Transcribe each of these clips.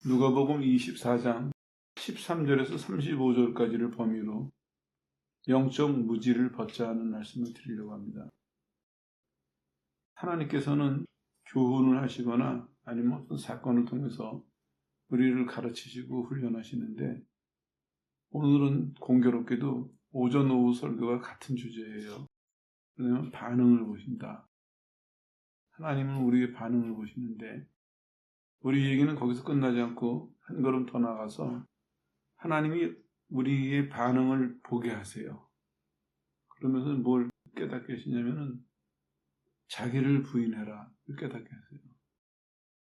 누가복음 24장 13절에서 35절까지를 범위로 영적 무지를 벗자 하는 말씀을 드리려고 합니다. 하나님께서는 교훈을 하시거나 아니면 어떤 사건을 통해서 우리를 가르치시고 훈련하시는데, 오늘은 공교롭게도 오전 오후 설교가 같은 주제예요. 왜냐하면 반응을 보신다. 하나님은 우리의 반응을 보시는데, 우리 얘기는 거기서 끝나지 않고 한 걸음 더 나가서 하나님이 우리의 반응을 보게 하세요. 그러면서 뭘 깨닫게 하시냐면은 자기를 부인해라, 깨닫게 하세요.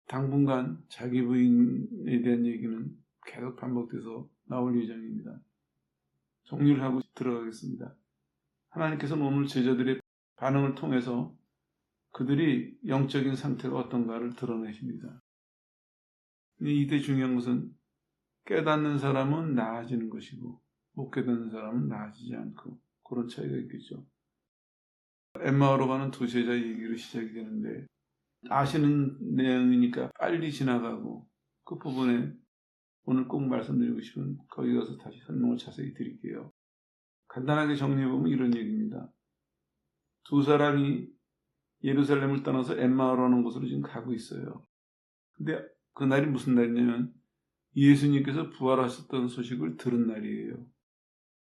당분간 자기 부인에 대한 얘기는 계속 반복돼서 나올 예정입니다. 정리를 하고 들어가겠습니다. 하나님께서는 오늘 제자들의 반응을 통해서 그들이 영적인 상태가 어떤가를 드러내십니다. 이때 중요한 것은 깨닫는 사람은 나아지는 것이고 못 깨닫는 사람은 나아지지 않고, 그런 차이가 있겠죠. 엠마오로 가는 두 제자 얘기로 시작이 되는데, 아시는 내용이니까 빨리 지나가고 그 부분에 오늘 꼭 말씀드리고 싶은, 거기 가서 다시 설명을 자세히 드릴게요. 간단하게 정리해보면 이런 얘기입니다. 두 사람이 예루살렘을 떠나서 엠마오라는 곳으로 지금 가고 있어요. 근데 그날이 무슨 날이냐면 예수님께서 부활하셨다는 소식을 들은 날이에요.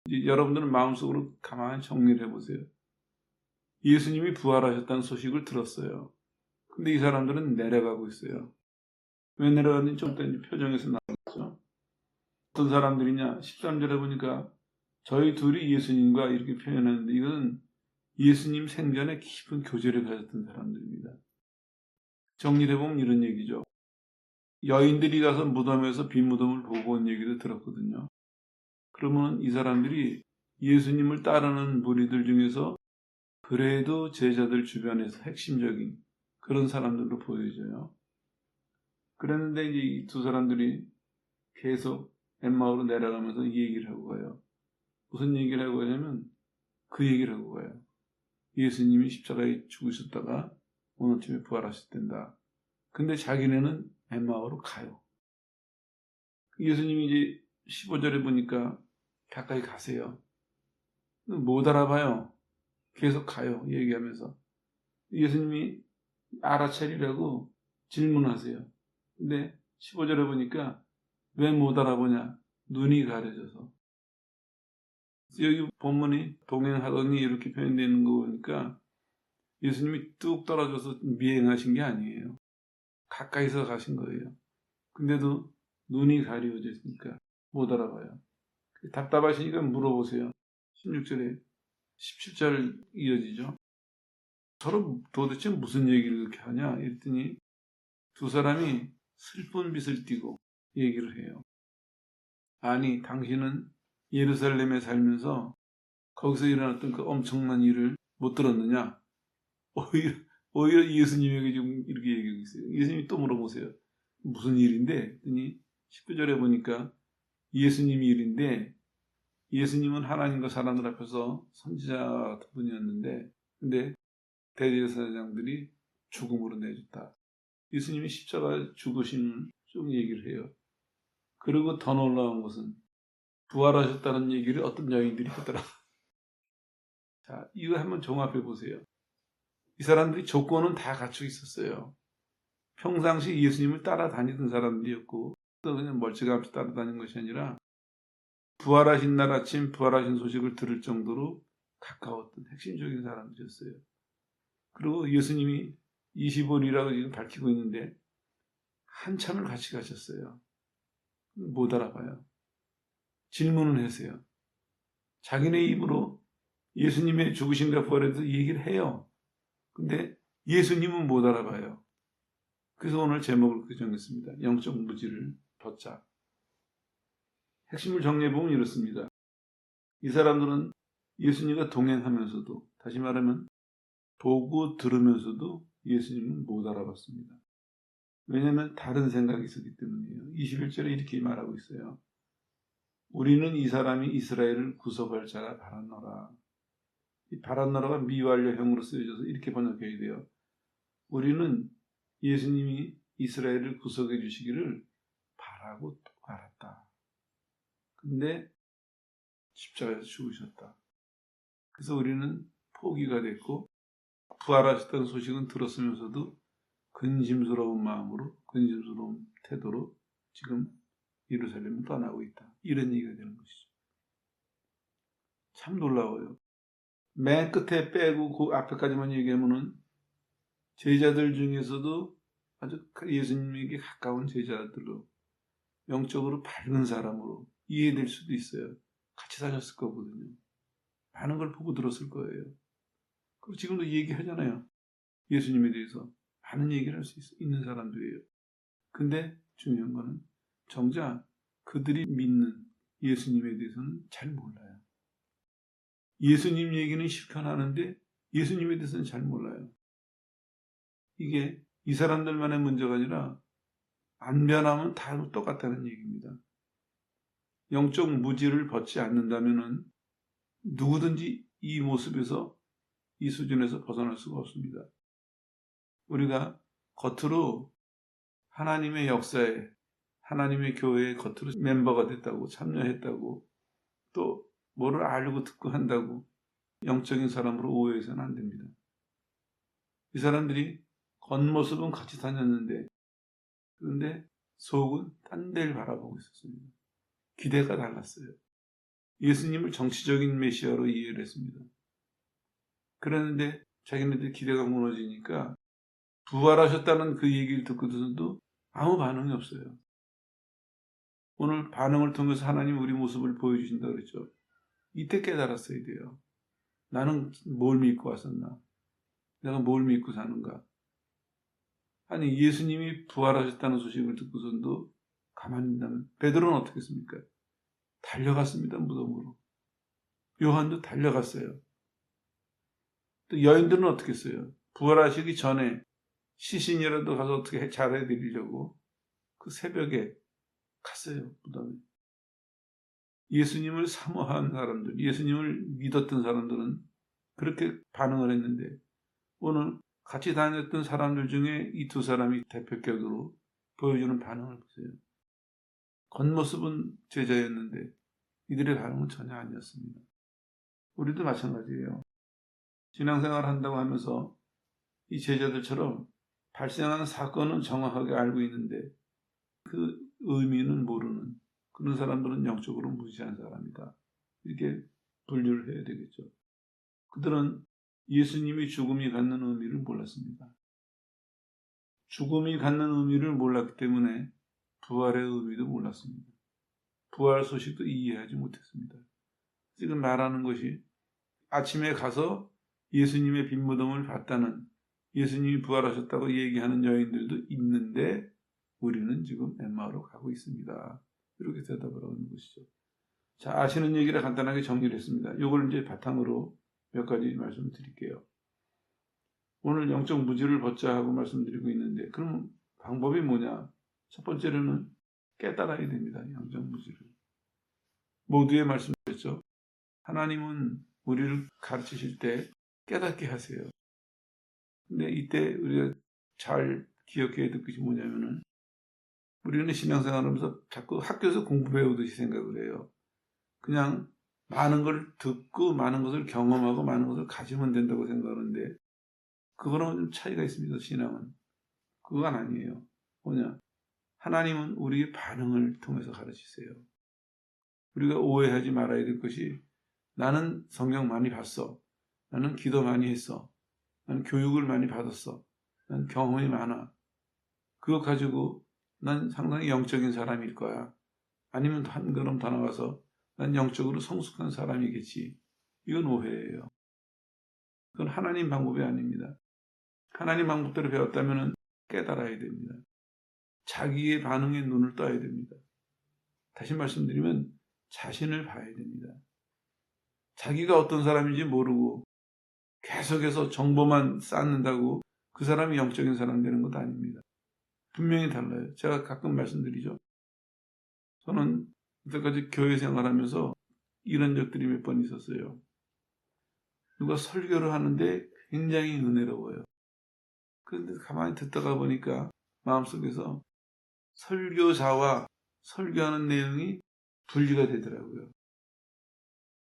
이제 여러분들은 마음속으로 가만히 정리를 해보세요. 예수님이 부활하셨다는 소식을 들었어요. 근데 이 사람들은 내려가고 있어요. 왜 내려가는지 좀 이따 표정에서 나오겠죠. 어떤 사람들이냐, 13절에 보니까 저희 둘이 예수님과 이렇게 표현하는데, 이건 예수님 생전에 깊은 교제를 가졌던 사람들입니다. 정리를 해보면 이런 얘기죠. 여인들이 가서 무덤에서 빈 무덤을 보고 온 얘기도 들었거든요. 그러면 이 사람들이 예수님을 따르는 무리들 중에서 그래도 제자들 주변에서 핵심적인 그런 사람들로 보여져요. 그랬는데 이제 이 두 사람들이 계속 엠마오로 내려가면서 이 얘기를 하고 가요. 무슨 얘기를 하고 가냐면 그 얘기를 하고 가요. 예수님이 십자가에 죽으셨다가 오늘 아침에 부활하셨단다. 근데 자기네는 엠마오로 가요. 예수님이 이제 15절에 보니까 가까이 가세요. 못 알아봐요. 계속 가요. 얘기하면서. 예수님이 알아차리라고 질문하세요. 근데 15절에 보니까 왜 못 알아보냐? 눈이 가려져서. 여기 본문이 동행하더니 이렇게 표현되는 거 보니까 예수님이 뚝 떨어져서 미행하신 게 아니에요. 가까이서 가신 거예요. 근데도 눈이 가려져 있으니까 못 알아봐요. 답답하시니까 물어보세요. 16절에 17절 이어지죠. 서로 도대체 무슨 얘기를 그렇게 하냐? 이랬더니 두 사람이 슬픈 빛을 띠고 얘기를 해요. 아니, 당신은 예루살렘에 살면서 거기서 일어났던 그 엄청난 일을 못 들었느냐? 오히려 예수님에게 지금 이렇게 얘기하고 있어요. 예수님이 또 물어보세요. 무슨 일인데? 했더니 19절에 보니까 예수님이 일인데, 예수님은 하나님과 사람들 앞에서 선지자 같은 분이었는데, 근데 대제사장들이 죽음으로 내줬다. 예수님이 십자가 죽으심을 쭉 얘기를 해요. 그리고 더 놀라운 것은 부활하셨다는 얘기를 어떤 여인들이 하더라. 자, 이거 한번 종합해 보세요. 이 사람들이 조건은 다 갖추고 있었어요. 평상시 예수님을 따라다니던 사람들이었고, 또 그냥 멀찌감치 따라다니는 것이 아니라 부활하신 날 아침 부활하신 소식을 들을 정도로 가까웠던 핵심적인 사람들이었어요. 그리고 예수님이 20월이라고 지금 밝히고 있는데 한참을 같이 가셨어요. 못 알아봐요. 질문을 하세요. 자기네 입으로 예수님의 죽으심과 부활에 대해서 얘기를 해요. 근데 예수님은 못 알아봐요. 그래서 오늘 제목을 그렇게 정했습니다. 영적 무지를 벗자. 핵심을 정리해보면 이렇습니다. 이 사람들은 예수님과 동행하면서도, 다시 말하면 보고 들으면서도 예수님은 못 알아봤습니다. 왜냐하면 다른 생각이 있었기 때문이에요. 21절에 이렇게 말하고 있어요. 우리는 이 사람이 이스라엘을 구속할 자라 바랐노라. 이 바랐노라가 미완료형으로 쓰여져서 이렇게 번역해야 돼요. 우리는 예수님이 이스라엘을 구속해 주시기를 말하고 말았다. 근데 십자가에서 죽으셨다. 그래서 우리는 포기가 됐고 부활하셨다는 소식은 들었으면서도 근심스러운 마음으로, 근심스러운 태도로 지금 예루살렘을 떠나고 있다. 이런 얘기가 되는 것이죠. 참 놀라워요. 맨 끝에 빼고 그 앞에까지만 얘기하면은 제자들 중에서도 아주 예수님에게 가까운 제자들로 영적으로 밝은 사람으로 이해될 수도 있어요. 같이 다녔을 거거든요. 많은 걸 보고 들었을 거예요. 그리고 지금도 얘기하잖아요. 예수님에 대해서 많은 얘기를 할 수 있는 사람들이에요. 근데 중요한 거는 정작 그들이 믿는 예수님에 대해서는 잘 몰라요. 예수님 얘기는 실컷 하는데 예수님에 대해서는 잘 몰라요. 이게 이 사람들만의 문제가 아니라 안 변하면 다 똑같다는 얘기입니다. 영적 무지를 벗지 않는다면 누구든지 이 모습에서 이 수준에서 벗어날 수가 없습니다. 우리가 겉으로 하나님의 역사에 하나님의 교회의 겉으로 멤버가 됐다고 참여했다고 또 뭐를 알고 듣고 한다고 영적인 사람으로 오해해서는 안 됩니다. 이 사람들이 겉모습은 같이 다녔는데 그런데 속은 딴 데를 바라보고 있었습니다. 기대가 달랐어요. 예수님을 정치적인 메시아로 이해를 했습니다. 그랬는데 자기네들 기대가 무너지니까 부활하셨다는 그 얘기를 듣고도 아무 반응이 없어요. 오늘 반응을 통해서 하나님 우리 모습을 보여주신다고 그랬죠. 이때 깨달았어야 돼요. 나는 뭘 믿고 왔었나? 내가 뭘 믿고 사는가? 아니 예수님이 부활하셨다는 소식을 듣고선도 가만히 있다면 베드로는 어떻게 했습니까? 달려갔습니다. 무덤으로. 요한도 달려갔어요. 또 여인들은 어떻게 했어요? 부활하시기 전에 시신이라도 가서 어떻게 잘해드리려고 그 새벽에 갔어요. 무덤에. 예수님을 사모한 사람들, 예수님을 믿었던 사람들은 그렇게 반응을 했는데 오늘 같이 다녔던 사람들 중에 이 두 사람이 대표격으로 보여주는 반응을 보세요. 겉모습은 제자였는데 이들의 반응은 전혀 아니었습니다. 우리도 마찬가지예요. 신앙생활 한다고 하면서 이 제자들처럼 발생하는 사건은 정확하게 알고 있는데 그 의미는 모르는 그런 사람들은 영적으로 무지한 사람이다. 이렇게 분류를 해야 되겠죠. 그들은 예수님이 죽음이 갖는 의미를 몰랐습니다. 죽음이 갖는 의미를 몰랐기 때문에 부활의 의미도 몰랐습니다. 부활 소식도 이해하지 못했습니다. 지금 말하는 것이 아침에 가서 예수님의 빈 무덤을 봤다는 예수님이 부활하셨다고 얘기하는 여인들도 있는데 우리는 지금 엠마오로 가고 있습니다. 이렇게 대답을 하는 것이죠. 자, 아시는 얘기를 간단하게 정리를 했습니다. 이걸 이제 바탕으로 몇 가지 말씀을 드릴게요. 오늘 영적 무지를 벗자 하고 말씀드리고 있는데 그럼 방법이 뭐냐? 첫 번째로는 깨달아야 됩니다. 영적 무지를. 모두의 말씀이었죠. 하나님은 우리를 가르치실 때 깨닫게 하세요. 근데 이때 우리가 잘 기억해야 될 것이 뭐냐면은 우리는 신앙생활하면서 자꾸 학교에서 공부 배우듯이 생각을 해요. 그냥 많은 걸 듣고 많은 것을 경험하고 많은 것을 가지면 된다고 생각하는데 그거랑 좀 차이가 있습니다. 신앙은. 그건 아니에요. 뭐냐? 하나님은 우리의 반응을 통해서 가르치세요. 우리가 오해하지 말아야 될 것이 나는 성경 많이 봤어. 나는 기도 많이 했어. 나는 교육을 많이 받았어. 난 경험이 많아. 그거 가지고 난 상당히 영적인 사람일 거야. 아니면 한 걸음 더 나가서 난 영적으로 성숙한 사람이겠지. 이건 오해예요. 그건 하나님 방법이 아닙니다. 하나님 방법대로 배웠다면 깨달아야 됩니다. 자기의 반응에 눈을 떠야 됩니다. 다시 말씀드리면 자신을 봐야 됩니다. 자기가 어떤 사람인지 모르고 계속해서 정보만 쌓는다고 그 사람이 영적인 사람 되는 것도 아닙니다. 분명히 달라요. 제가 가끔 말씀드리죠. 저는 이때까지 교회 생활하면서 이런 적들이 몇 번 있었어요. 누가 설교를 하는데 굉장히 은혜로워요. 그런데 가만히 듣다가 보니까 마음속에서 설교자와 설교하는 내용이 분리가 되더라고요.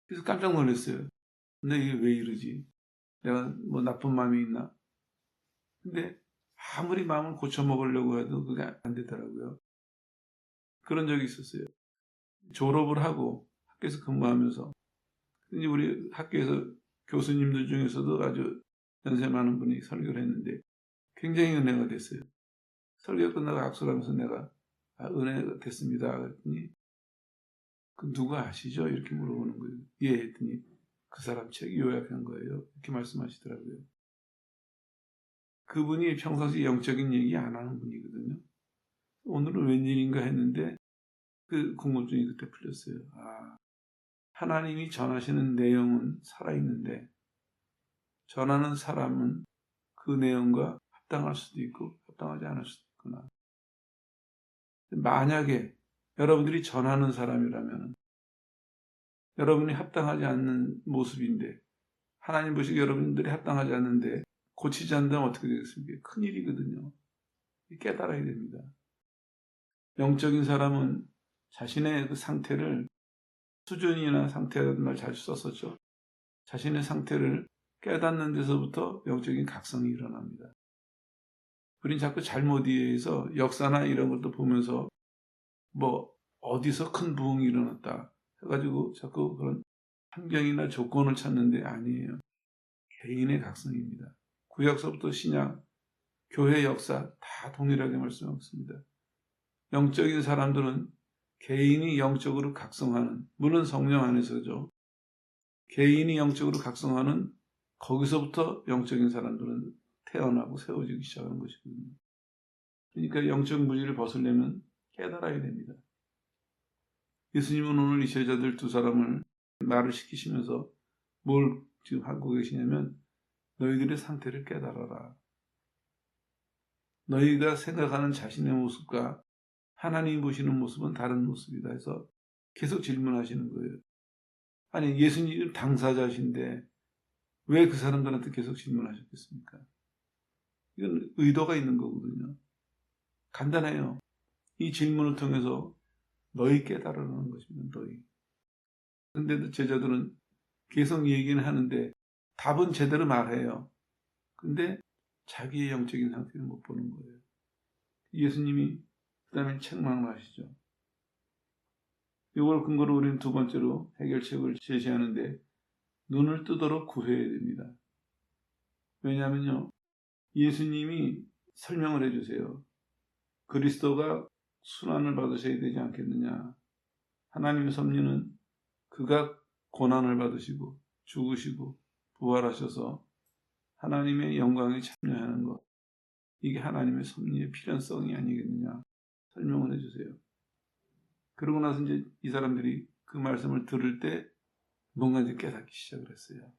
그래서 깜짝 놀랐어요. 근데 이게 왜 이러지? 내가 뭐 나쁜 마음이 있나? 근데 아무리 마음을 고쳐먹으려고 해도 그게 안 되더라고요. 그런 적이 있었어요. 졸업을 하고 학교에서 근무하면서 이제 우리 학교에서 교수님들 중에서도 아주 연세 많은 분이 설교를 했는데 굉장히 은혜가 됐어요. 설교 끝나고 악수를 하면서 내가 은혜가 됐습니다. 그랬더니 그 누가 아시죠? 이렇게 물어보는 거예요. 예 했더니 그 사람 책 요약한 거예요. 이렇게 말씀하시더라고요. 그분이 평상시 영적인 얘기 안 하는 분이거든요. 오늘은 웬일인가 했는데 그 궁금증이 그때 풀렸어요. 하나님이 전하시는 내용은 살아있는데 전하는 사람은 그 내용과 합당할 수도 있고 합당하지 않을 수도 있구나. 만약에 여러분들이 전하는 사람이라면 여러분이 합당하지 않는 모습인데 하나님 보시기에 여러분들이 합당하지 않는데 고치지 않는다면 어떻게 되겠습니까? 큰일이거든요. 깨달아야 됩니다. 영적인 사람은 자신의 그 상태를 수준이나 상태라는 말 자주 썼었죠. 자신의 상태를 깨닫는 데서부터 영적인 각성이 일어납니다. 우린 자꾸 잘못 이해해서 역사나 이런 것도 보면서 뭐 어디서 큰 부흥이 일어났다 해가지고 자꾸 그런 환경이나 조건을 찾는데 아니에요. 개인의 각성입니다. 구약서부터 신약, 교회 역사 다 동일하게 말씀하고 있습니다. 영적인 사람들은 개인이 영적으로 각성하는, 물론 성령 안에서죠. 개인이 영적으로 각성하는 거기서부터 영적인 사람들은 태어나고 세워지기 시작하는 것이거든요. 그러니까 영적 무지를 벗으려면 깨달아야 됩니다. 예수님은 오늘 이 제자들 두 사람을 말을 시키시면서 뭘 지금 하고 계시냐면 너희들의 상태를 깨달아라. 너희가 생각하는 자신의 모습과 하나님이 보시는 모습은 다른 모습이다 해서 계속 질문하시는 거예요. 아니 예수님 당사자신데 왜 그 사람들한테 계속 질문하셨겠습니까? 이건 의도가 있는 거거든요. 간단해요. 이 질문을 통해서 너희 깨달으라는 것입니다. 너희. 근데도 제자들은 계속 얘기는 하는데 답은 제대로 말해요. 근데 자기의 영적인 상태를 못 보는 거예요. 예수님이 그 다음에 책망을 하시죠. 이걸 근거로 우리는 두 번째로 해결책을 제시하는데 눈을 뜨도록 구해야 됩니다. 왜냐하면요. 예수님이 설명을 해주세요. 그리스도가 순환을 받으셔야 되지 않겠느냐. 하나님의 섭리는 그가 고난을 받으시고 죽으시고 부활하셔서 하나님의 영광에 참여하는 것. 이게 하나님의 섭리의 필연성이 아니겠느냐. 설명을 해주세요. 그러고 나서 이제 이 사람들이 그 말씀을 들을 때 뭔가 이제 깨닫기 시작을 했어요.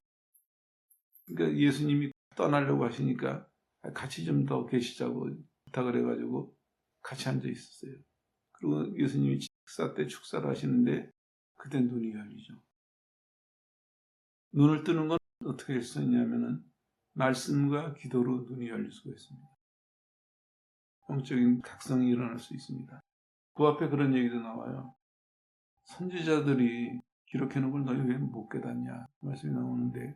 그러니까 예수님이 떠나려고 하시니까 같이 좀 더 계시자고 부탁을 해가지고 같이 앉아 있었어요. 그리고 예수님이 식사 때 축사를 하시는데 그때 눈이 열리죠. 눈을 뜨는 건 어떻게 할 수 있냐면은 말씀과 기도로 눈이 열릴 수가 있습니다. 영적인 각성이 일어날 수 있습니다. 그 앞에 그런 얘기도 나와요. 선지자들이 기록해놓은 걸 너희 왜 못 깨닫냐 말씀이 나오는데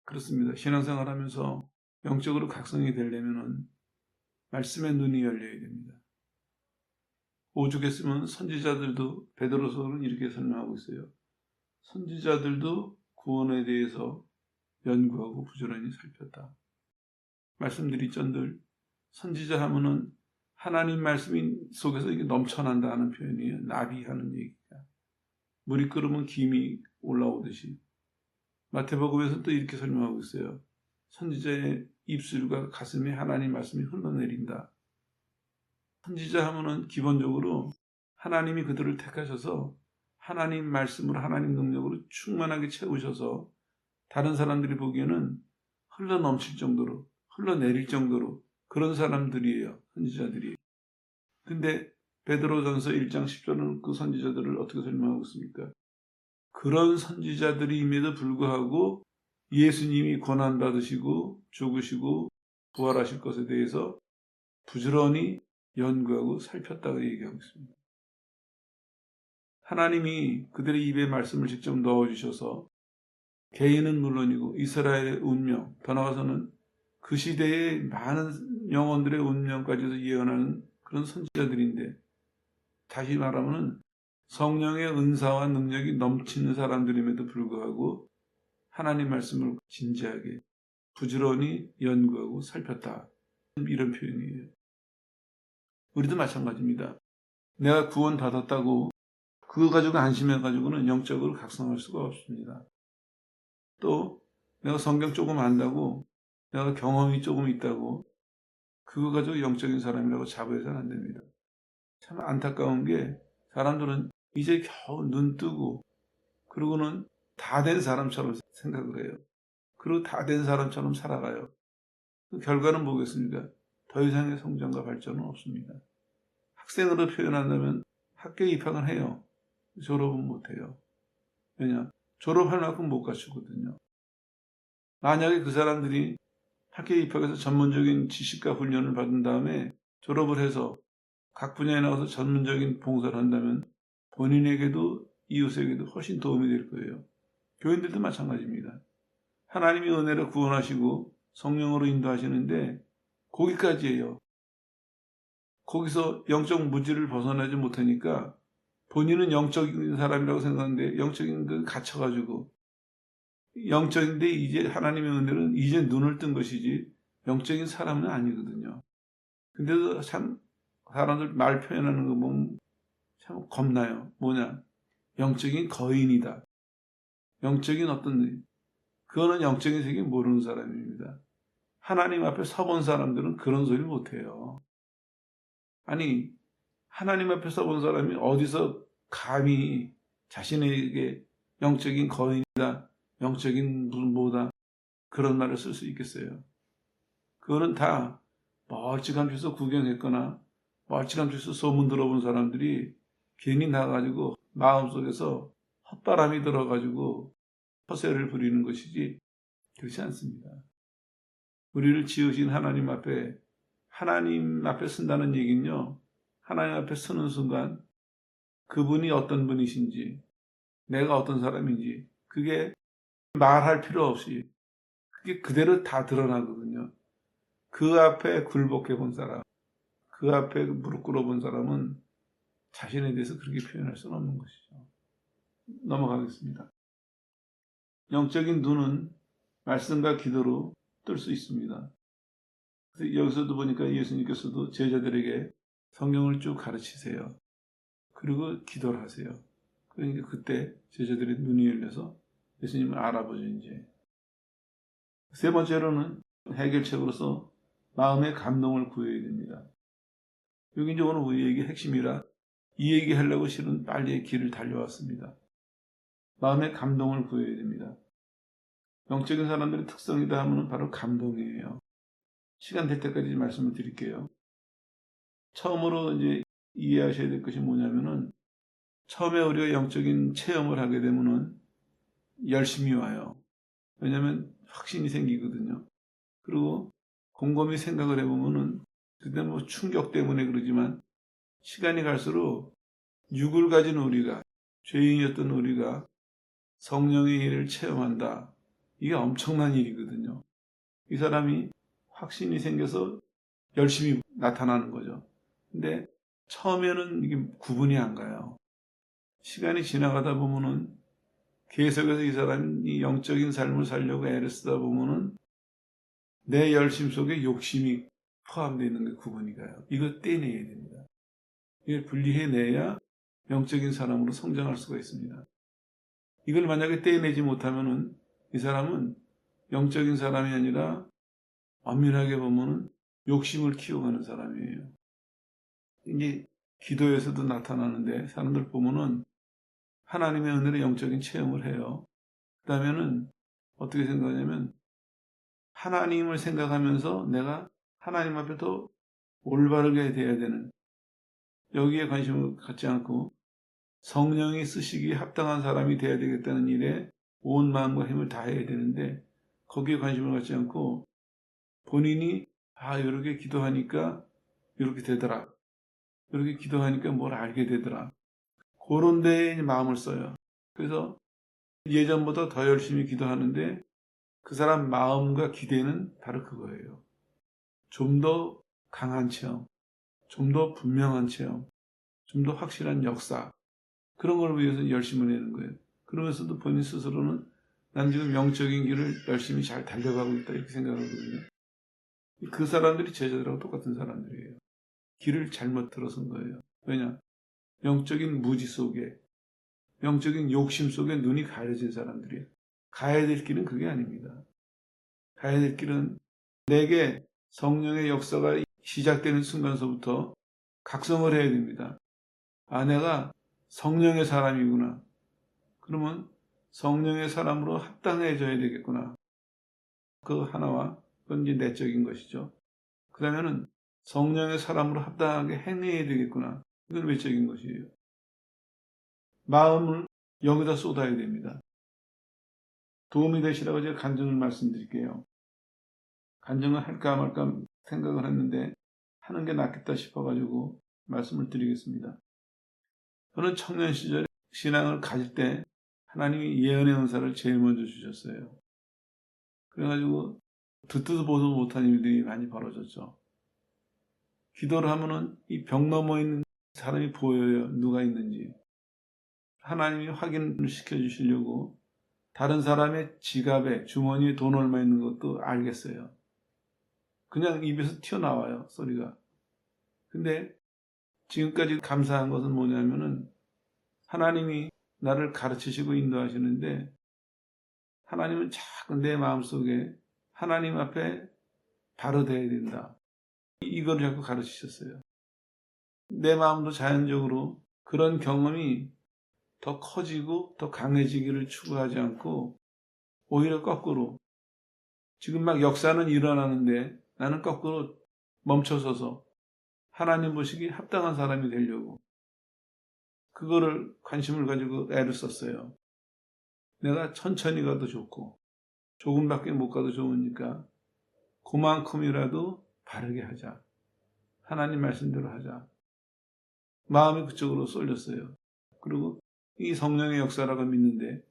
그렇습니다. 신앙생활 하면서 영적으로 각성이 되려면은 말씀의 눈이 열려야 됩니다. 오죽했으면 선지자들도 베드로서는 이렇게 설명하고 있어요. 선지자들도 구원에 대해서 연구하고 부지런히 살폈다. 말씀드렸전들 선지자 하면은 하나님 말씀 속에서 이게 넘쳐난다 하는 표현이에요. 나비하는 얘기가. 물이 끓으면 김이 올라오듯이. 마태복음에서는 또 이렇게 설명하고 있어요. 선지자의 입술과 가슴에 하나님 말씀이 흘러내린다. 선지자 하면은 기본적으로 하나님이 그들을 택하셔서 하나님 말씀으로 하나님 능력으로 충만하게 채우셔서 다른 사람들이 보기에는 흘러넘칠 정도로 흘러내릴 정도로 그런 사람들이에요. 선지자들이. 근데 베드로전서 1장 10절은 그 선지자들을 어떻게 설명하고 있습니까? 그런 선지자들임에도 불구하고 예수님이 고난받으시고 죽으시고 부활하실 것에 대해서 부지런히 연구하고 살폈다고 얘기하고 있습니다. 하나님이 그들의 입에 말씀을 직접 넣어주셔서 개인은 물론이고 이스라엘의 운명, 더 나아가서는 그 시대의 많은 영혼들의 운명까지도 예언하는 그런 선지자들인데, 다시 말하면 성령의 은사와 능력이 넘치는 사람들임에도 불구하고 하나님 말씀을 진지하게 부지런히 연구하고 살폈다. 이런 표현이에요. 우리도 마찬가지입니다. 내가 구원받았다고 그거 가지고 안심해가지고는 영적으로 각성할 수가 없습니다. 또 내가 성경 조금 안다고, 내가 경험이 조금 있다고 그거 가지고 영적인 사람이라고 자부해서는 안 됩니다. 참 안타까운 게 사람들은 이제 겨우 눈 뜨고 그러고는 다 된 사람처럼 생각을 해요. 그리고 다 된 사람처럼 살아가요. 그 결과는 뭐겠습니까? 더 이상의 성장과 발전은 없습니다. 학생으로 표현한다면 학교에 입학을 해요. 졸업은 못해요. 왜냐? 졸업할 만큼 못 갖추거든요. 만약에 그 사람들이 학교에 입학해서 전문적인 지식과 훈련을 받은 다음에 졸업을 해서 각 분야에 나가서 전문적인 봉사를 한다면 본인에게도 이웃에게도 훨씬 도움이 될 거예요. 교인들도 마찬가지입니다. 하나님이 은혜로 구원하시고 성령으로 인도하시는데 거기까지예요. 거기서 영적 무지를 벗어나지 못하니까 본인은 영적인 사람이라고 생각하는데 영적인 그 갇혀가지고, 영적인데 이제 하나님의 은혜는 이제 눈을 뜬 것이지 영적인 사람은 아니거든요. 근데도 참 사람들 말 표현하는 거 보면 참 겁나요. 뭐냐? 영적인 거인이다. 영적인 어떤, 그거는 영적인 세계 모르는 사람입니다. 하나님 앞에 서본 사람들은 그런 소리 못해요. 아니, 하나님 앞에 서본 사람이 어디서 감히 자신에게 영적인 거인이다, 영적인 무슨 뭐다, 그런 말을 쓸 수 있겠어요? 그거는 다 멀찌감치서 구경했거나 멀찌감치서 소문 들어본 사람들이 괜히 나가지고 마음속에서 헛바람이 들어가지고 허세를 부리는 것이지 그렇지 않습니다. 우리를 지으신 하나님 앞에 쓴다는 얘기는요, 하나님 앞에 서는 순간 그분이 어떤 분이신지, 내가 어떤 사람인지, 그게 말할 필요 없이 그게 그대로 다 드러나거든요. 그 앞에 굴복해 본 사람, 그 앞에 무릎 꿇어 본 사람은 자신에 대해서 그렇게 표현할 수는 없는 것이죠. 넘어가겠습니다. 영적인 눈은 말씀과 기도로 뜰 수 있습니다. 그래서 여기서도 보니까 예수님께서도 제자들에게 성경을 쭉 가르치세요. 그리고 기도를 하세요. 그러니까 그때 제자들의 눈이 열려서 예수님을 알아보죠, 이제. 세 번째로는 해결책으로서 마음의 감동을 구해야 됩니다. 여기 이제 오늘 우리 얘기의 핵심이라 이 얘기 하려고 실은 빨리 길을 달려왔습니다. 마음의 감동을 구해야 됩니다. 영적인 사람들의 특성이다 하면 바로 감동이에요. 시간 될 때까지 말씀을 드릴게요. 처음으로 이제 이해하셔야 될 것이 뭐냐면은, 처음에 우리가 영적인 체험을 하게 되면은 열심히 와요. 왜냐하면 확신이 생기거든요. 그리고 곰곰이 생각을 해보면은 그때 뭐 충격 때문에 그러지만 시간이 갈수록 육을 가진 우리가, 죄인이었던 우리가 성령의 일을 체험한다. 이게 엄청난 일이거든요. 이 사람이 확신이 생겨서 열심히 나타나는 거죠. 근데 처음에는 이게 구분이 안 가요. 시간이 지나가다 보면은 계속해서 이 사람이 영적인 삶을 살려고 애를 쓰다 보면은 내 열심 속에 욕심이 포함되어 있는 게 구분이 가요. 이거 떼내야 됩니다. 이걸 분리해내야 영적인 사람으로 성장할 수가 있습니다. 이걸 만약에 떼내지 못하면은 이 사람은 영적인 사람이 아니라 엄밀하게 보면은 욕심을 키워가는 사람이에요. 이게 기도에서도 나타나는데, 사람들 보면은 하나님의 은혜로 영적인 체험을 해요. 그 다음에는 어떻게 생각하냐면, 하나님을 생각하면서 내가 하나님 앞에 더 올바르게 돼야 되는, 여기에 관심을 갖지 않고 성령이 쓰시기에 합당한 사람이 돼야 되겠다는 일에 온 마음과 힘을 다해야 되는데, 거기에 관심을 갖지 않고 본인이 이렇게 기도하니까 이렇게 되더라, 이렇게 기도하니까 뭘 알게 되더라, 그런 데에 마음을 써요. 그래서 예전보다 더 열심히 기도하는데 그 사람 마음과 기대는 바로 그거예요. 좀 더 강한 체험, 좀 더 분명한 체험, 좀 더 확실한 역사, 그런 걸 위해서 열심히 내는 거예요. 그러면서도 본인 스스로는 난 지금 영적인 길을 열심히 잘 달려가고 있다 이렇게 생각하거든요. 그 사람들이 제자들하고 똑같은 사람들이에요. 길을 잘못 들어선 거예요. 왜냐? 영적인 무지 속에, 영적인 욕심 속에 눈이 가려진 사람들이에요. 가야 될 길은 그게 아닙니다. 가야 될 길은 내게 성령의 역사가 시작되는 순간서부터 각성을 해야 됩니다. 아, 내가 성령의 사람이구나. 그러면 성령의 사람으로 합당해져야 되겠구나. 그 하나와 그건 이제 내적인 것이죠. 그 다음에는 성령의 사람으로 합당하게 행해야 되겠구나. 이건 외적인 것이에요. 마음을 여기다 쏟아야 됩니다. 도움이 되시라고 제가 간증을 말씀드릴게요. 간증을 할까 말까 생각을 했는데 하는 게 낫겠다 싶어가지고 말씀을 드리겠습니다. 저는 청년 시절에 신앙을 가질 때 하나님이 예언의 은사를 제일 먼저 주셨어요. 그래가지고 듣도 보도 못한 일들이 많이 벌어졌죠. 기도를 하면은 이 벽 너머 있는 사람이 보여요. 누가 있는지. 하나님이 확인을 시켜주시려고 다른 사람의 지갑에 주머니에 돈 얼마 있는 것도 알겠어요. 그냥 입에서 튀어나와요. 소리가. 근데 지금까지 감사한 것은 뭐냐면은 하나님이 나를 가르치시고 인도하시는데 하나님은 자꾸 내 마음속에 하나님 앞에 바로 돼야 된다. 이걸 자꾸 가르치셨어요. 내 마음도 자연적으로 그런 경험이 더 커지고 더 강해지기를 추구하지 않고 오히려 거꾸로 지금 막 역사는 일어나는데 나는 거꾸로 멈춰서서 하나님 보시기 합당한 사람이 되려고 그거를 관심을 가지고 애를 썼어요. 내가 천천히 가도 좋고 조금밖에 못 가도 좋으니까 그만큼이라도 바르게 하자. 하나님 말씀대로 하자. 마음이 그쪽으로 쏠렸어요. 그리고 이 성령의 역사라고 믿는데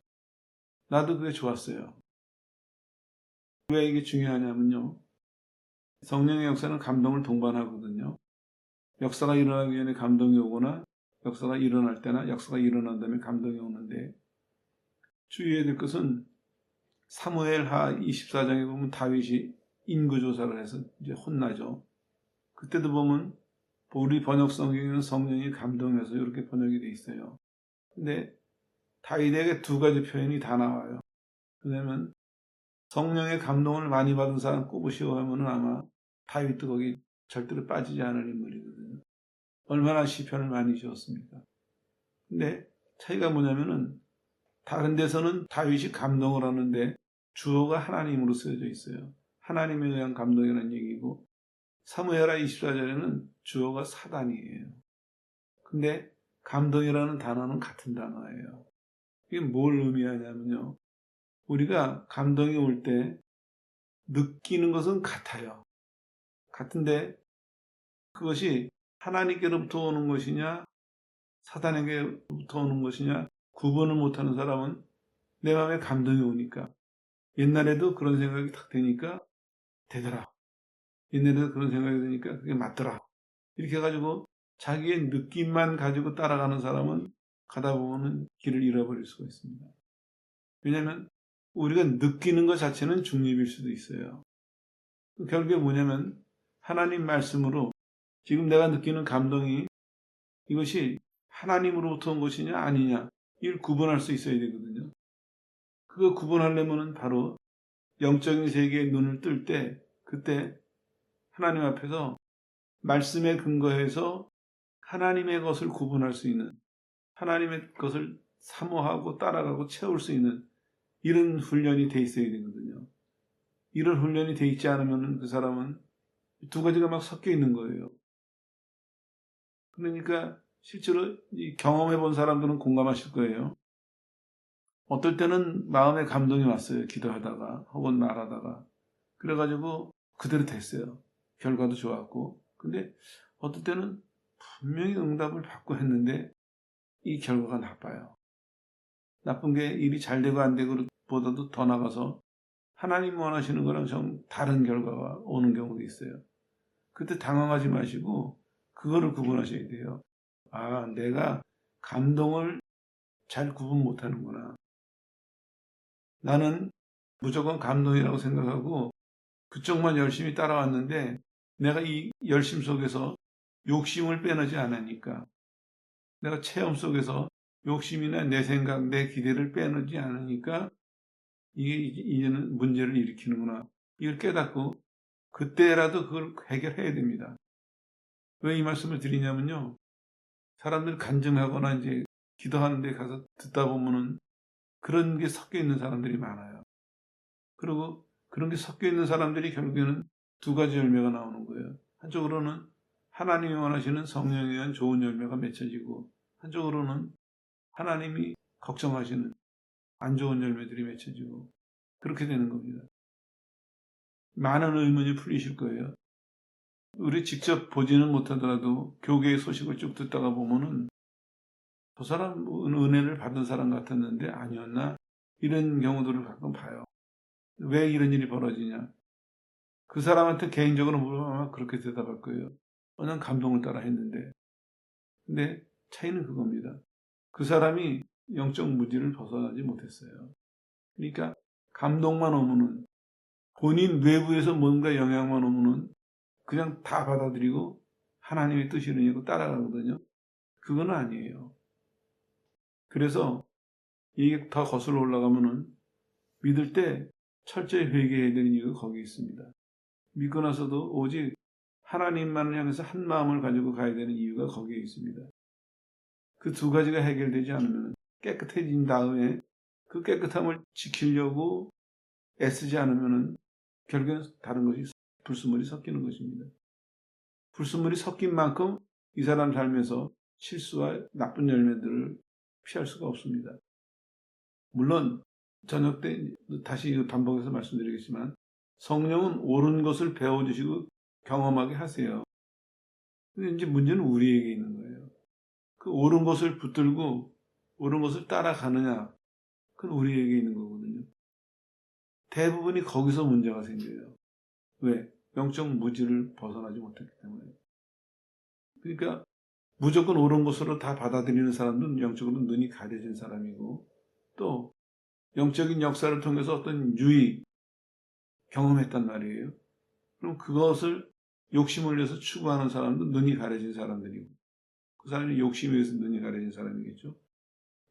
나도 그게 좋았어요. 왜 이게 중요하냐면요. 성령의 역사는 감동을 동반하거든요. 역사가 일어나기 전에 감동이 오거나 역사가 일어날 때나 역사가 일어난 다음에 감동이 오는데 주의해야 될 것은 사무엘하 24장에 보면 다윗이 인구조사를 해서 이제 혼나죠. 그때도 보면 우리 번역 성경에는 성령이 감동해서 이렇게 번역이 돼 있어요. 근데 다윗에게 두 가지 표현이 다 나와요. 왜냐하면 성령의 감동을 많이 받은 사람 꼽으시오 하면은 아마 다윗도 거기 절대로 빠지지 않을 인물이거든요. 얼마나 시편을 많이 지었습니까? 근데 차이가 뭐냐면은 다른 데서는 다윗이 감동을 하는데 주어가 하나님으로 쓰여져 있어요. 하나님에 의한 감동이라는 얘기고 사무엘하 24절에는 주어가 사단이에요. 근데 감동이라는 단어는 같은 단어예요. 이게 뭘 의미하냐면요. 우리가 감동이 올 때 느끼는 것은 같아요. 같은데 그것이 하나님께로부터 오는 것이냐 사단에게부터 오는 것이냐 구분을 못하는 사람은 내 마음에 감동이 오니까 옛날에도 그런 생각이 탁 드니까 되더라. 옛날에도 그런 생각이 드니까 그게 맞더라. 이렇게 해가지고 자기의 느낌만 가지고 따라가는 사람은 가다 보면 길을 잃어버릴 수가 있습니다. 왜냐하면 우리가 느끼는 것 자체는 중립일 수도 있어요. 결국에 뭐냐면 하나님 말씀으로 지금 내가 느끼는 감동이 이것이 하나님으로부터 온 것이냐 아니냐 이걸 구분할 수 있어야 되거든요. 그거 구분하려면 바로 영적인 세계에 눈을 뜰 때 그때 하나님 앞에서 말씀에 근거해서 하나님의 것을 구분할 수 있는 하나님의 것을 사모하고 따라가고 채울 수 있는 이런 훈련이 돼 있어야 되거든요. 이런 훈련이 돼 있지 않으면 그 사람은 두 가지가 막 섞여 있는 거예요. 그러니까 실제로 경험해 본 사람들은 공감하실 거예요. 어떨 때는 마음에 감동이 왔어요. 기도하다가 혹은 말하다가. 그래가지고 그대로 됐어요. 결과도 좋았고. 근데 어떨 때는 분명히 응답을 받고 했는데 이 결과가 나빠요. 나쁜 게 일이 잘 되고 안 되고 보다도 더 나가서 하나님 원하시는 거랑 좀 다른 결과가 오는 경우도 있어요. 그때 당황하지 마시고 그거를 구분하셔야 돼요. 아, 내가 감동을 잘 구분 못하는구나. 나는 무조건 감동이라고 생각하고 그쪽만 열심히 따라왔는데 내가 이 열심 속에서 욕심을 빼내지 않으니까, 내가 체험 속에서 욕심이나 내 생각, 내 기대를 빼내지 않으니까 이게 이제는 문제를 일으키는구나. 이걸 깨닫고 그때라도 그걸 해결해야 됩니다. 왜 이 말씀을 드리냐면요. 사람들 간증하거나 이제 기도하는 데 가서 듣다 보면은 그런 게 섞여 있는 사람들이 많아요. 그리고 그런 게 섞여 있는 사람들이 결국에는 두 가지 열매가 나오는 거예요. 한쪽으로는 하나님이 원하시는 성령에 의한 좋은 열매가 맺혀지고, 한쪽으로는 하나님이 걱정하시는 안 좋은 열매들이 맺혀지고, 그렇게 되는 겁니다. 많은 의문이 풀리실 거예요. 우리 직접 보지는 못하더라도 교계의 소식을 쭉 듣다가 보면은 저 사람은 은혜를 받은 사람 같았는데 아니었나? 이런 경우들을 가끔 봐요. 왜 이런 일이 벌어지냐? 그 사람한테 개인적으로 물어보면 아마 그렇게 대답할 거예요. 난 감동을 따라 했는데. 근데 차이는 그겁니다. 그 사람이 영적 무지를 벗어나지 못했어요. 그러니까 감동만 오면은, 본인 외부에서 뭔가 영향만 오면은 그냥 다 받아들이고 하나님의 뜻이라고 따라가거든요. 그건 아니에요. 그래서 이게 더 거슬러 올라가면은 믿을 때 철저히 회개해야 되는 이유가 거기 있습니다. 믿고 나서도 오직 하나님만을 향해서 한 마음을 가지고 가야 되는 이유가 거기에 있습니다. 그 두 가지가 해결되지 않으면, 깨끗해진 다음에 그 깨끗함을 지키려고 애쓰지 않으면 결국엔 다른 것이 불순물이 섞이는 것입니다. 불순물이 섞인 만큼 이 사람 삶에서 실수와 나쁜 열매들을 피할 수가 없습니다. 물론 저녁 때 다시 반복해서 말씀드리겠지만 성령은 옳은 것을 배워주시고 경험하게 하세요. 근데 이제 문제는 우리에게 있는 거예요. 그 옳은 것을 붙들고 옳은 것을 따라가느냐, 그건 우리에게 있는 거거든요. 대부분이 거기서 문제가 생겨요. 왜? 영적 무지를 벗어나지 못했기 때문에. 그러니까 무조건 옳은 것으로 다 받아들이는 사람은 영적으로 눈이 가려진 사람이고, 또 영적인 역사를 통해서 어떤 유익 경험했단 말이에요. 그럼 그것을 욕심을 내서 추구하는 사람도 눈이 가려진 사람들이고, 그 사람이 욕심에 의해서 눈이 가려진 사람이겠죠.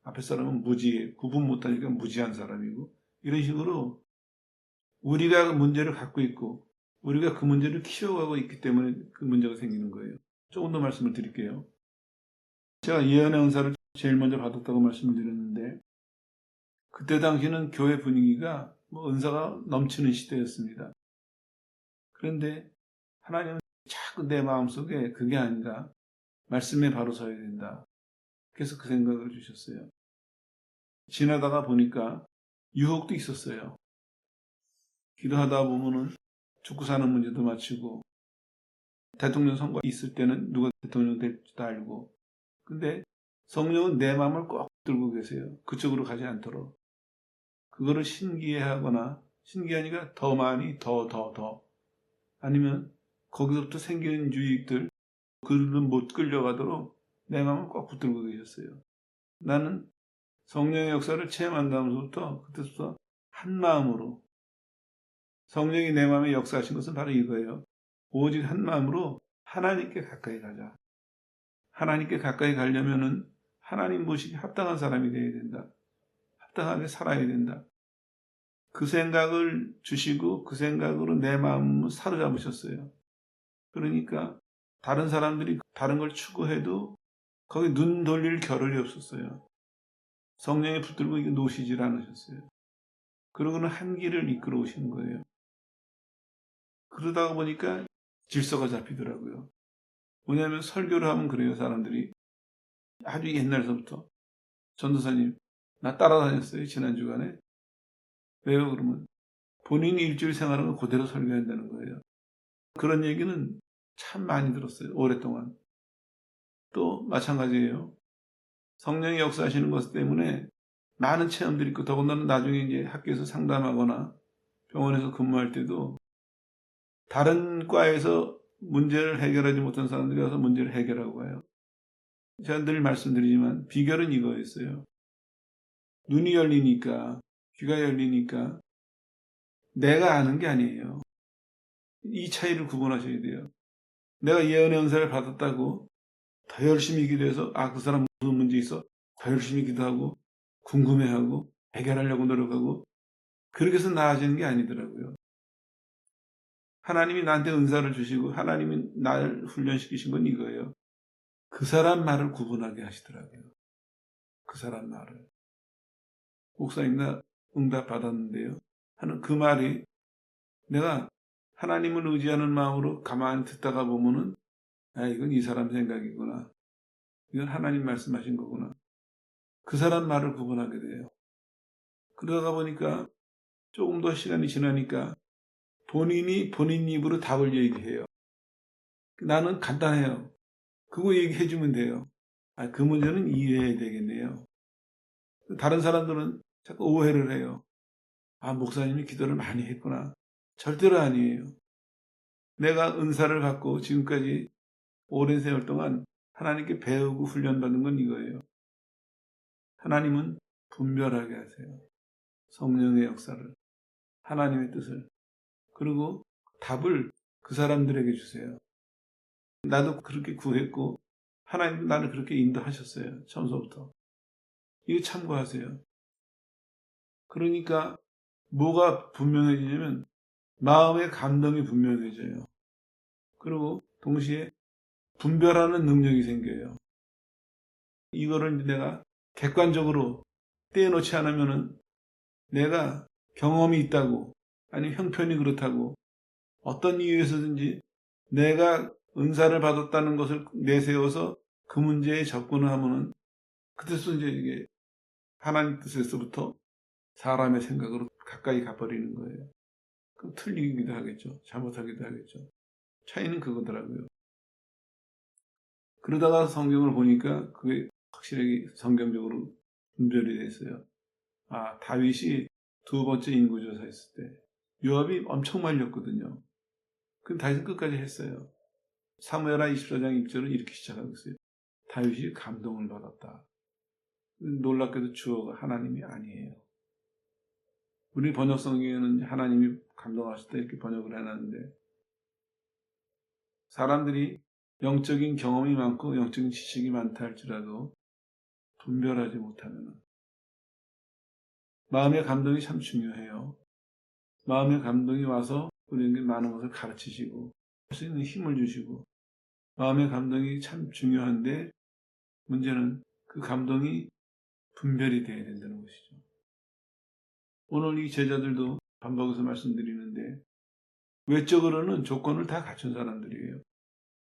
앞에 사람은 무지, 구분 못하니까 무지한 사람이고, 이런 식으로 우리가 문제를 갖고 있고 우리가 그 문제를 키워가고 있기 때문에 그 문제가 생기는 거예요. 조금 더 말씀을 드릴게요. 제가 예언의 은사를 제일 먼저 받았다고 말씀을 드렸는데, 그때 당시는 교회 분위기가 은사가 넘치는 시대였습니다. 그런데 하나님은 자꾸 내 마음속에 그게 아니라 말씀에 바로 서야 된다. 그래서 그 생각을 주셨어요. 지나다가 보니까 유혹도 있었어요. 기도하다 보면은 죽고 사는 문제도 마치고, 대통령 선거 있을 때는 누가 대통령 될지도 알고, 근데 성령은 내 마음을 꼭 들고 계세요. 그쪽으로 가지 않도록. 그거를 신기해하거나, 신기하니까 더 많이 더 아니면 거기서부터 생기는 유익들, 그들은 못 끌려가도록 내 마음을 꼭 붙들고 계셨어요. 나는 성령의 역사를 체험한 다음부터, 그때부터 한 마음으로, 성령이 내 마음에 역사하신 것은 바로 이거예요. 오직 한 마음으로 하나님께 가까이 가자. 하나님께 가까이 가려면은 하나님 보시기에 합당한 사람이 되어야 된다. 합당하게 살아야 된다. 그 생각을 주시고 그 생각으로 내 마음을 사로잡으셨어요. 그러니까 다른 사람들이 다른 걸 추구해도 거기 눈 돌릴 겨를이 없었어요. 성령에 붙들고 이게 놓으시질 않으셨어요. 그러고는 한 길을 이끌어 오시는 거예요. 그러다가 보니까 질서가 잡히더라고요. 뭐냐면 설교를 하면 그래요. 사람들이 아주 옛날서부터 전도사님 나 따라다녔어요. 지난 주간에. 왜요? 그러면 본인이 일주일 생활한 걸 그대로 설교한다는 거예요. 그런 얘기는 참 많이 들었어요. 오랫동안. 또 마찬가지예요. 성령이 역사하시는 것 때문에 많은 체험들이 있고, 더군다나 나중에 이제 학교에서 상담하거나 병원에서 근무할 때도 다른 과에서 문제를 해결하지 못한 사람들이 와서 문제를 해결하고 가요. 제가 늘 말씀드리지만 비결은 이거였어요. 눈이 열리니까, 귀가 열리니까 내가 아는 게 아니에요. 이 차이를 구분하셔야 돼요. 내가 예언의 은사를 받았다고 더 열심히 기도해서 그 사람 무슨 문제 있어? 더 열심히 기도하고 궁금해하고 해결하려고 노력하고 그렇게 해서 나아지는 게 아니더라고요. 하나님이 나한테 은사를 주시고 하나님이 나를 훈련시키신 건 이거예요. 그 사람 말을 구분하게 하시더라고요. 그 사람 말을. 목사님 나 응답 받았는데요. 하는 그 말이 내가 하나님을 의지하는 마음으로 가만히 듣다가 보면은 이건 이 사람 생각이구나. 이건 하나님 말씀하신 거구나. 그 사람 말을 구분하게 돼요. 그러다 보니까 조금 더 시간이 지나니까 본인이 본인 입으로 답을 얘기해요. 나는 간단해요. 그거 얘기해주면 돼요. 그 문제는 이해해야 되겠네요. 다른 사람들은 자꾸 오해를 해요. 목사님이 기도를 많이 했구나. 절대로 아니에요. 내가 은사를 받고 지금까지 오랜 세월 동안 하나님께 배우고 훈련받은 건 이거예요. 하나님은 분별하게 하세요. 성령의 역사를, 하나님의 뜻을. 그리고 답을 그 사람들에게 주세요. 나도 그렇게 구했고 하나님도 나를 그렇게 인도하셨어요. 처음부터. 이거 참고하세요. 그러니까 뭐가 분명해지냐면 마음의 감동이 분명해져요. 그리고 동시에 분별하는 능력이 생겨요. 이거를 내가 객관적으로 떼어놓지 않으면은 내가 경험이 있다고 아니면 형편이 그렇다고 어떤 이유에서든지 내가 은사를 받았다는 것을 내세워서 그 문제에 접근을 하면은 그때서 이제 이게 하나님 뜻에서부터 사람의 생각으로 가까이 가버리는 거예요. 그럼 틀리기도 하겠죠. 잘못하기도 하겠죠. 차이는 그거더라고요. 그러다가 성경을 보니까 그게 확실하게 성경적으로 분별이 됐어요. 다윗이 두 번째 인구조사했을 때 요압이 엄청 말렸거든요. 그럼 다윗은 끝까지 했어요. 사무엘하 24장 1절은 이렇게 시작하고 있어요. 다윗이 감동을 받았다. 놀랍게도 주어가 하나님이 아니에요. 우리 번역 성경에는 하나님이 감동하셨다 이렇게 번역을 해놨는데 사람들이 영적인 경험이 많고 영적인 지식이 많다 할지라도 분별하지 못하면 마음의 감동이 참 중요해요. 마음의 감동이 와서 우리에게 많은 것을 가르치시고 할 수 있는 힘을 주시고 마음의 감동이 참 중요한데 문제는 그 감동이 분별이 돼야 된다는 것이죠. 오늘 이 제자들도 반복해서 말씀드리는데 외적으로는 조건을 다 갖춘 사람들이에요.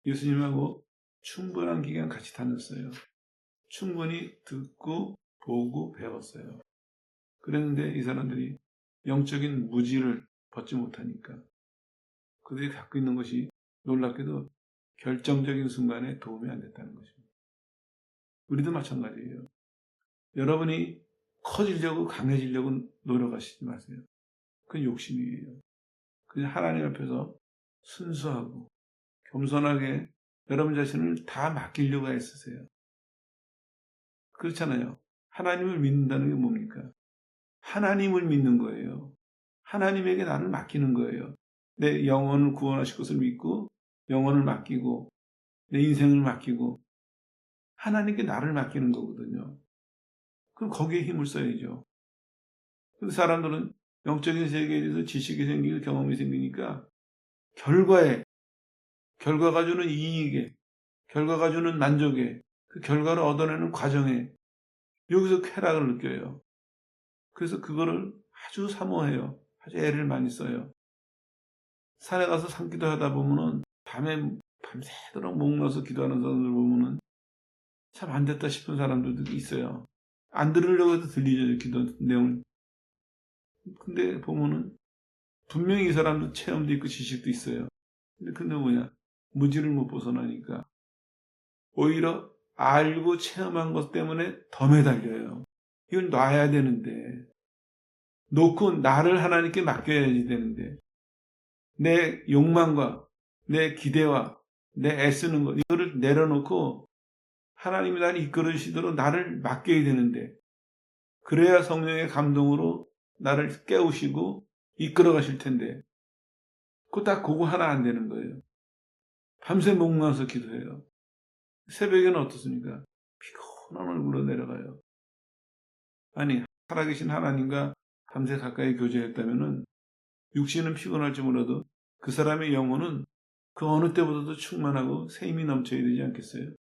예수님하고 충분한 기간 같이 다녔어요. 충분히 듣고 보고 배웠어요. 그랬는데 이 사람들이 영적인 무지를 벗지 못하니까 그들이 갖고 있는 것이 놀랍게도 결정적인 순간에 도움이 안 됐다는 것입니다. 우리도 마찬가지예요. 여러분이 커지려고 강해지려고 노력하시지 마세요. 그건 욕심이에요. 그냥 하나님 앞에서 순수하고 겸손하게 여러분 자신을 다 맡기려고 애쓰세요. 그렇잖아요. 하나님을 믿는다는 게 뭡니까? 하나님을 믿는 거예요. 하나님에게 나를 맡기는 거예요. 내 영혼을 구원하실 것을 믿고 영혼을 맡기고 내 인생을 맡기고 하나님께 나를 맡기는 거거든요. 그럼 거기에 힘을 써야죠. 근데 사람들은 영적인 세계에 대해서 지식이 생기고 경험이 생기니까 결과가 주는 이익에, 결과가 주는 만족에, 그 결과를 얻어내는 과정에 여기서 쾌락을 느껴요. 그래서 그거를 아주 사모해요. 아주 애를 많이 써요. 산에 가서 산기도 하다 보면은 밤새도록 목놓아서 기도하는 사람들 보면은 참 안 됐다 싶은 사람들도 있어요. 안 들으려고 해도 들리죠, 기도 내용을. 근데 보면은 분명히 이 사람도 체험도 있고 지식도 있어요. 근데 뭐냐? 무지를 못 벗어나니까 오히려 알고 체험한 것 때문에 더 매달려요. 이걸 놔야 되는데, 놓고 나를 하나님께 맡겨야지 되는데, 내 욕망과 내 기대와 내 애쓰는 것, 이거를 내려놓고 하나님이 나를 이끌어 주시도록 나를 맡겨야 되는데, 그래야 성령의 감동으로 나를 깨우시고 이끌어 가실 텐데, 그거 하나 안 되는 거예요. 밤새 목마서 기도해요. 새벽에는 어떻습니까? 피곤한 얼굴로 내려가요. 아니, 살아계신 하나님과 밤새 가까이 교제했다면은 육신은 피곤할지 몰라도 그 사람의 영혼은 그 어느 때보다도 충만하고 새 힘이 넘쳐야 되지 않겠어요?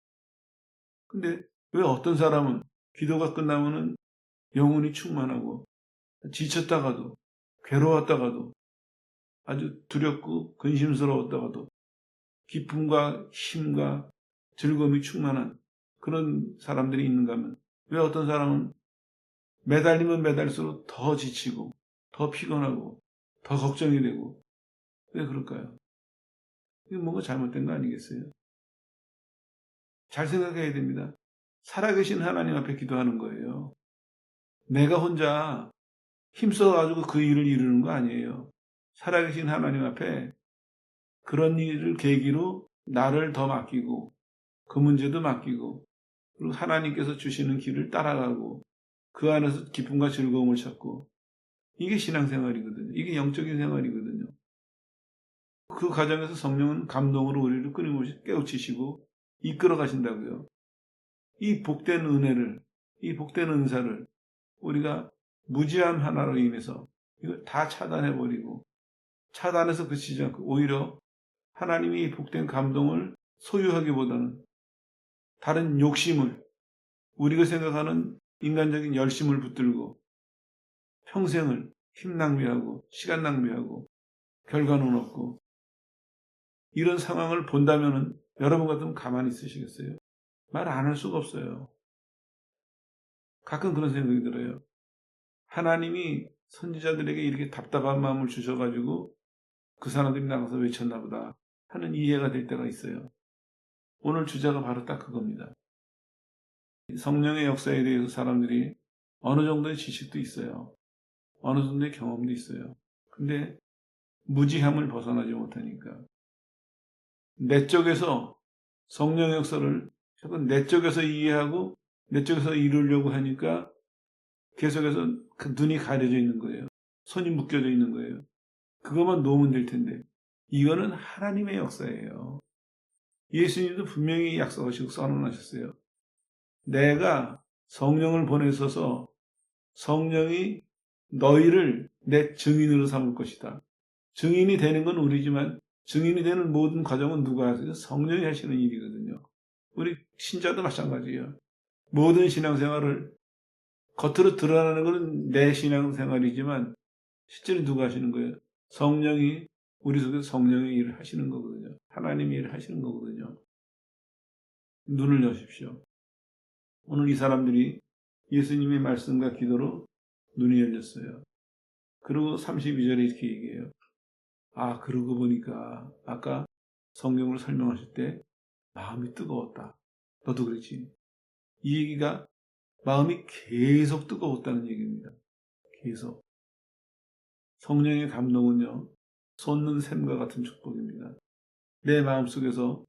근데 왜 어떤 사람은 기도가 끝나면은 영혼이 충만하고 지쳤다가도 괴로웠다가도 아주 두렵고 근심스러웠다가도 기쁨과 힘과 즐거움이 충만한 그런 사람들이 있는가 하면 왜 어떤 사람은 매달리면 매달릴수록 더 지치고 더 피곤하고 더 걱정이 되고 왜 그럴까요? 이게 뭔가 잘못된 거 아니겠어요? 잘 생각해야 됩니다. 살아계신 하나님 앞에 기도하는 거예요. 내가 혼자 힘써가지고 그 일을 이루는 거 아니에요. 살아계신 하나님 앞에 그런 일을 계기로 나를 더 맡기고 그 문제도 맡기고 그리고 하나님께서 주시는 길을 따라가고 그 안에서 기쁨과 즐거움을 찾고 이게 신앙생활이거든요. 이게 영적인 생활이거든요. 그 과정에서 성령은 감동으로 우리를 끊임없이 깨우치시고 이끌어 가신다고요. 이 복된 은혜를, 이 복된 은사를 우리가 무지함 하나로 인해서 이걸 다 차단해버리고 차단해서 그치지 않고 오히려 하나님이 이 복된 감동을 소유하기보다는 다른 욕심을 우리가 생각하는 인간적인 열심을 붙들고 평생을 힘 낭비하고 시간 낭비하고 결과는 없고 이런 상황을 본다면은 여러분 같으면 가만히 있으시겠어요? 말 안 할 수가 없어요. 가끔 그런 생각이 들어요. 하나님이 선지자들에게 이렇게 답답한 마음을 주셔가지고 그 사람들이 나가서 외쳤나 보다 하는 이해가 될 때가 있어요. 오늘 주제가 바로 딱 그겁니다. 성령의 역사에 대해서 사람들이 어느 정도의 지식도 있어요. 어느 정도의 경험도 있어요. 근데 무지함을 벗어나지 못하니까 내 쪽에서 성령의 역사를 자꾸 내 쪽에서 이해하고 내 쪽에서 이루려고 하니까 계속해서 그 눈이 가려져 있는 거예요. 손이 묶여져 있는 거예요. 그것만 놓으면 될 텐데 이거는 하나님의 역사예요. 예수님도 분명히 약속하시고 선언하셨어요. 내가 성령을 보내셔서 성령이 너희를 내 증인으로 삼을 것이다. 증인이 되는 건 우리지만 증인이 되는 모든 과정은 누가 하세요? 성령이 하시는 일이거든요. 우리 신자도 마찬가지예요. 모든 신앙생활을 겉으로 드러나는 것은 내 신앙생활이지만 실제로 누가 하시는 거예요? 성령이 우리 속에서 성령의 일을 하시는 거거든요. 하나님의 일을 하시는 거거든요. 눈을 여십시오. 오늘 이 사람들이 예수님의 말씀과 기도로 눈이 열렸어요. 그리고 32절에 이렇게 얘기해요. 아, 그러고 보니까 아까 성경을 설명하실 때 마음이 뜨거웠다. 너도 그렇지? 이 얘기가 마음이 계속 뜨거웠다는 얘기입니다. 계속. 성령의 감동은요, 솟는 샘과 같은 축복입니다. 내 마음속에서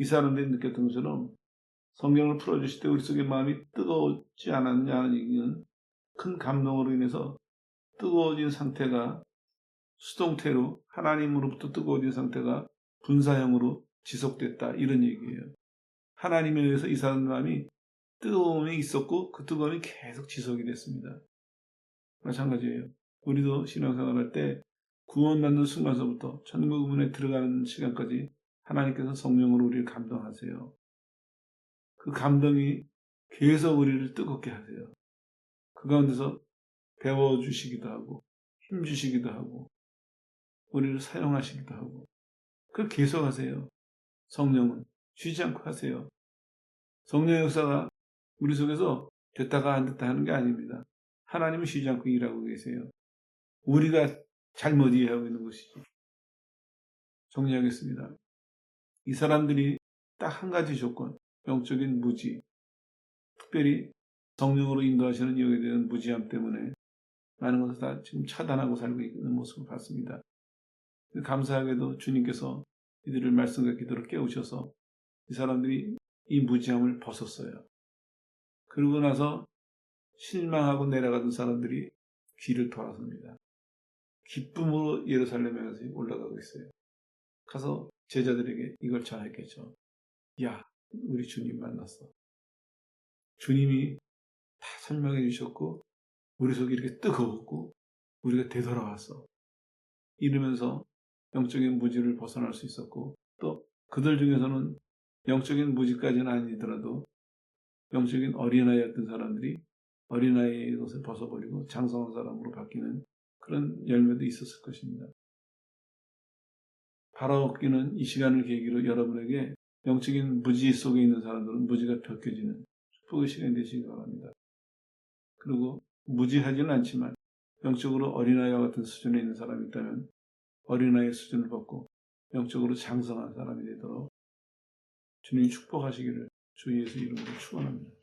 이 사람들이 느꼈던 것처럼 성경을 풀어주실 때 우리 속에 마음이 뜨거웠지 않았냐 하는 얘기는 큰 감동으로 인해서 뜨거워진 상태가 수동태로 하나님으로부터 뜨거워진 상태가 분사형으로 지속됐다 이런 얘기예요. 하나님에 의해서 이 사람 마음이 뜨거움이 있었고 그 뜨거움이 계속 지속이 됐습니다. 마찬가지예요. 우리도 신앙생활할 때 구원받는 순간서부터 천국 문에 들어가는 시간까지 하나님께서 성령으로 우리를 감동하세요. 그 감동이 계속 우리를 뜨겁게 하세요. 그 가운데서 배워주시기도 하고 힘주시기도 하고 우리를 사용하시기도 하고 그걸 계속 하세요. 성령은 쉬지 않고 하세요. 성령의 역사가 우리 속에서 됐다가 안 됐다 하는 게 아닙니다. 하나님은 쉬지 않고 일하고 계세요. 우리가 잘못 이해하고 있는 것이지. 정리하겠습니다. 이 사람들이 딱 한 가지 조건, 영적인 무지, 특별히 성령으로 인도하시는 여기에 대한 무지함 때문에 많은 것을 다 지금 차단하고 살고 있는 모습을 봤습니다. 감사하게도 주님께서 이들을 말씀과 기도로 깨우셔서 이 사람들이 이 무지함을 벗었어요. 그러고 나서 실망하고 내려가던 사람들이 귀를 돌아섭니다. 기쁨으로 예루살렘에 가서 올라가고 있어요. 가서 제자들에게 이걸 전했겠죠. 야, 우리 주님 만났어. 주님이 다 설명해 주셨고 우리 속이 이렇게 뜨거웠고 우리가 되돌아왔어. 이러면서 영적인 무지를 벗어날 수 있었고 또 그들 중에서는 영적인 무지까지는 아니더라도 영적인 어린아이였던 사람들이 어린아이의 것을 벗어버리고 장성한 사람으로 바뀌는 그런 열매도 있었을 것입니다. 바라옵기는 이 시간을 계기로 여러분에게 영적인 무지 속에 있는 사람들은 무지가 벗겨지는 축복의 시간이 되시기 바랍니다. 그리고 무지하지는 않지만 영적으로 어린아이와 같은 수준에 있는 사람이 있다면 어린아이의 수준을 벗고 영적으로 장성한 사람이 되도록 주님이 축복하시기를 주 예수 이름으로 축원합니다.